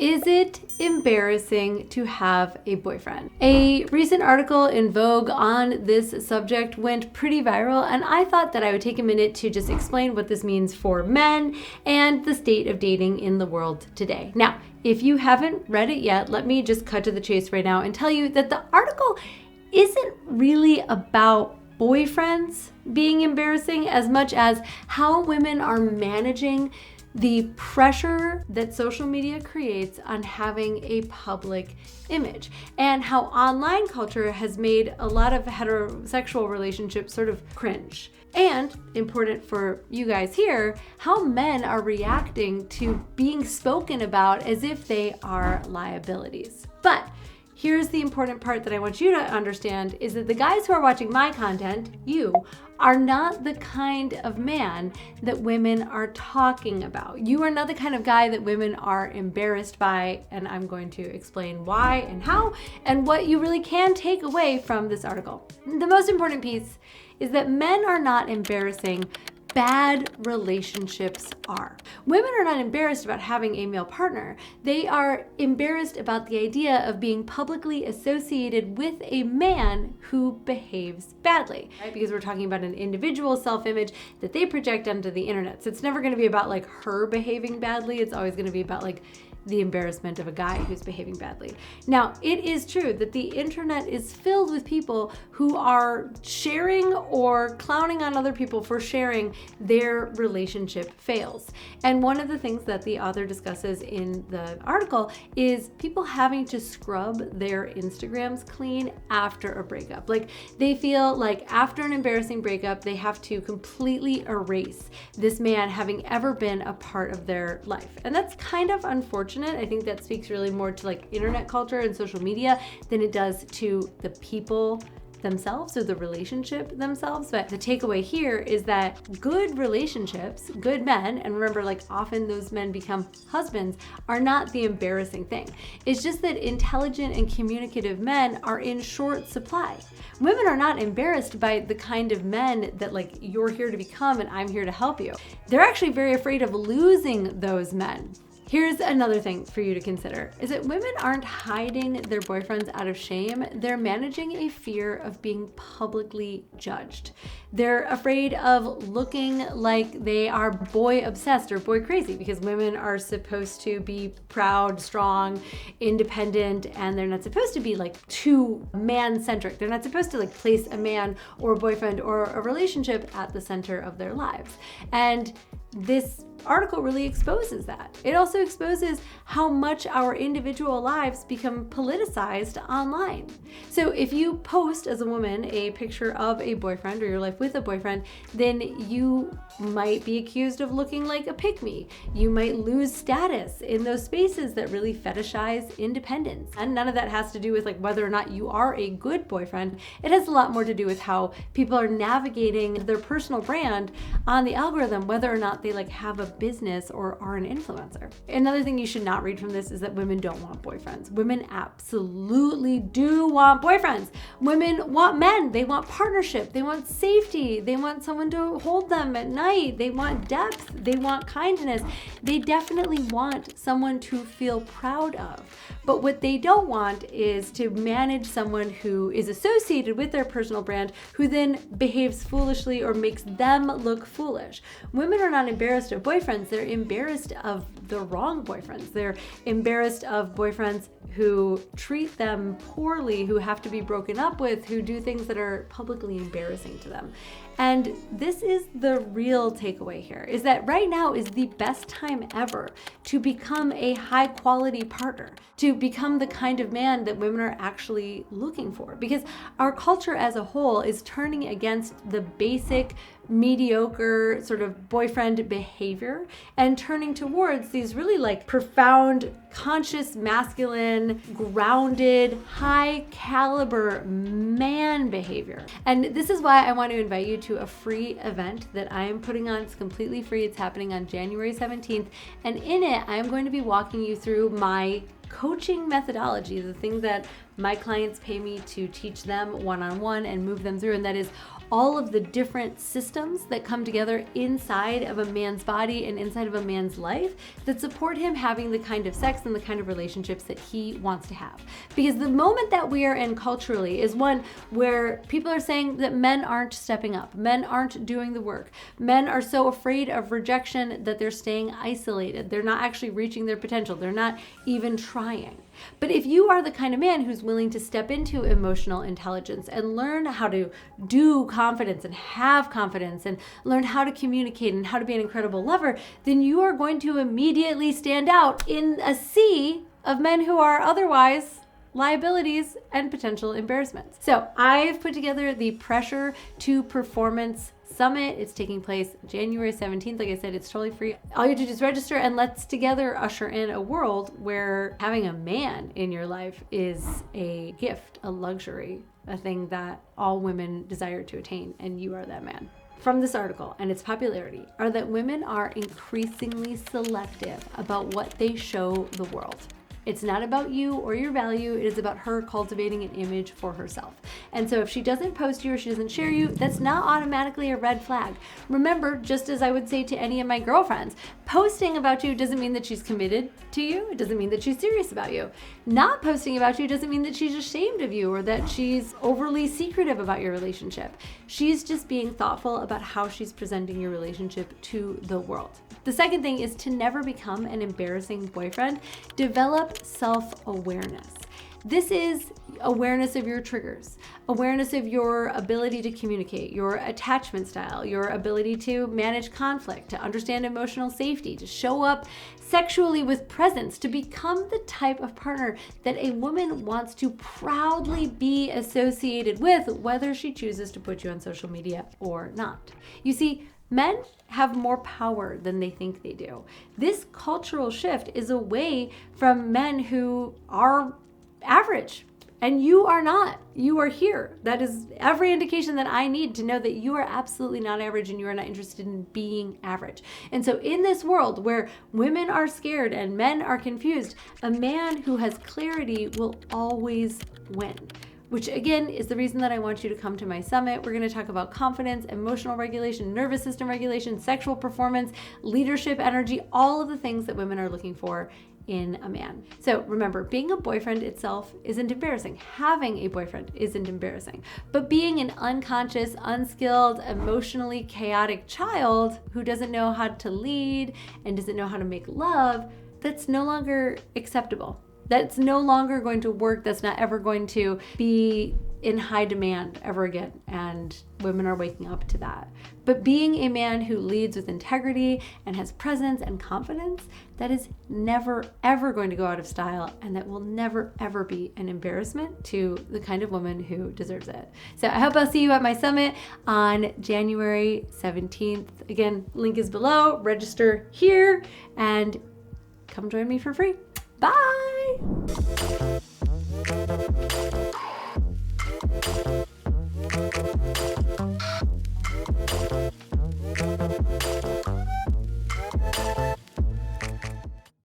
Is it embarrassing to have a boyfriend? A recent article in Vogue on this subject went pretty viral, and I thought that I would take a minute to just explain what this means for men and the state of dating in the world today. Now, if you haven't read it yet, let me just cut to the chase right now and tell you that the article isn't really about boyfriends being embarrassing as much as how women are managing the pressure that social media creates on having a public image, and how online culture has made a lot of heterosexual relationships sort of cringe. And, important for you guys here, how men are reacting to being spoken about as if they are liabilities. But here's the important part that I want you to understand is that the guys who are watching my content, you, are not the kind of man that women are talking about. You are not the kind of guy that women are embarrassed by, and I'm going to explain why and how and what you really can take away from this article. The most important piece is that men are not embarrassing, bad relationships are. Women are not embarrassed about having a male partner. They are embarrassed about the idea of being publicly associated with a man who behaves badly, right? Because we're talking about an individual self-image that they project onto the internet. So it's never going to be about like her behaving badly. It's always going to be about like the embarrassment of a guy who's behaving badly. Now, it is true that the internet is filled with people who are sharing or clowning on other people for sharing their relationship fails. And one of the things that the author discusses in the article is people having to scrub their Instagrams clean after a breakup. Like, they feel like after an embarrassing breakup, they have to completely erase this man having ever been a part of their life. And that's kind of unfortunate. I think that speaks really more to like internet culture and social media than it does to the people themselves or the relationship themselves. But the takeaway here is that good relationships, good men, and remember, like, often those men become husbands, are not the embarrassing thing. It's just that intelligent and communicative men are in short supply. Women are not embarrassed by the kind of men that like you're here to become and I'm here to help you. They're actually very afraid of losing those men. Here's another thing for you to consider, is that women aren't hiding their boyfriends out of shame. They're managing a fear of being publicly judged. They're afraid of looking like they are boy obsessed or boy crazy, because women are supposed to be proud, strong, independent, and they're not supposed to be like too man-centric. They're not supposed to like place a man or a boyfriend or a relationship at the center of their lives. And this article really exposes that. It also exposes how much our individual lives become politicized online. So if you post as a woman a picture of a boyfriend or your life with a boyfriend, then you might be accused of looking like a pick-me. You might lose status in those spaces that really fetishize independence. And none of that has to do with like whether or not you are a good boyfriend. It has a lot more to do with how people are navigating their personal brand on the algorithm, whether or not they like have a business or are an influencer. Another thing you should not read from this is that women don't want boyfriends. Women absolutely do want boyfriends. Women want men. They want partnership. They want safety. They want someone to hold them at night. They want depth. They want kindness. They definitely want someone to feel proud of. But what they don't want is to manage someone who is associated with their personal brand, who then behaves foolishly or makes them look foolish. Women are not embarrassed of boyfriends. They're embarrassed of the wrong boyfriends. They're embarrassed of boyfriends who treat them poorly, who have to be broken up with, who do things that are publicly embarrassing to them. And this is the real takeaway here, is that right now is the best time ever to become a high quality partner, to become the kind of man that women are actually looking for. Because our culture as a whole is turning against the basic mediocre sort of boyfriend behavior and turning towards these really like profound, conscious, masculine, grounded, high caliber man behavior. And this is why I want to invite you to a free event that I am putting on. It's completely free. It's happening on January 17th. And in it, I am going to be walking you through my coaching methodology, the things that my clients pay me to teach them one-on-one and move them through. And that is all of the different systems that come together inside of a man's body and inside of a man's life that support him having the kind of sex and the kind of relationships that he wants to have. Because the moment that we are in culturally is one where people are saying that men aren't stepping up, men aren't doing the work, men are so afraid of rejection that they're staying isolated, they're not actually reaching their potential, they're not even trying. But if you are the kind of man who's willing to step into emotional intelligence and learn how to do confidence and have confidence and learn how to communicate and how to be an incredible lover, then you are going to immediately stand out in a sea of men who are otherwise liabilities and potential embarrassments. So I've put together the Pressure to Performance Summit. It's taking place January 17th. Like I said, it's totally free. All you have to do is register, and let's together usher in a world where having a man in your life is a gift, a luxury, a thing that all women desire to attain, and you are that man. From this article and its popularity are that women are increasingly selective about what they show the world. It's not about you or your value. It is about her cultivating an image for herself. And so if she doesn't post you or she doesn't share you, that's not automatically a red flag. Remember, just as I would say to any of my girlfriends, posting about you doesn't mean that she's committed to you. It doesn't mean that she's serious about you. Not posting about you doesn't mean that she's ashamed of you or that she's overly secretive about your relationship. She's just being thoughtful about how she's presenting your relationship to the world. The second thing is to never become an embarrassing boyfriend. Develop self-awareness. This is awareness of your triggers, awareness of your ability to communicate, your attachment style, your ability to manage conflict, to understand emotional safety, to show up sexually with presence, to become the type of partner that a woman wants to proudly be associated with, whether she chooses to put you on social media or not. You see, men have more power than they think they do. This cultural shift is away from men who are average, and you are not. You are here. That is every indication that I need to know that you are absolutely not average and you are not interested in being average. And so in this world where women are scared and men are confused, a man who has clarity will always win. Which again is the reason that I want you to come to my summit. We're going to talk about confidence, emotional regulation, nervous system regulation, sexual performance, leadership, energy, all of the things that women are looking for in a man. So remember, being a boyfriend itself isn't embarrassing. Having a boyfriend isn't embarrassing. But being an unconscious, unskilled, emotionally chaotic child who doesn't know how to lead and doesn't know how to make love, that's no longer acceptable. That's no longer going to work. That's not ever going to be in high demand ever again. And women are waking up to that. But being a man who leads with integrity and has presence and confidence, that is never, ever going to go out of style. And that will never, ever be an embarrassment to the kind of woman who deserves it. So I hope I'll see you at my summit on January 17th. Again, link is below. Register here and come join me for free. Bye!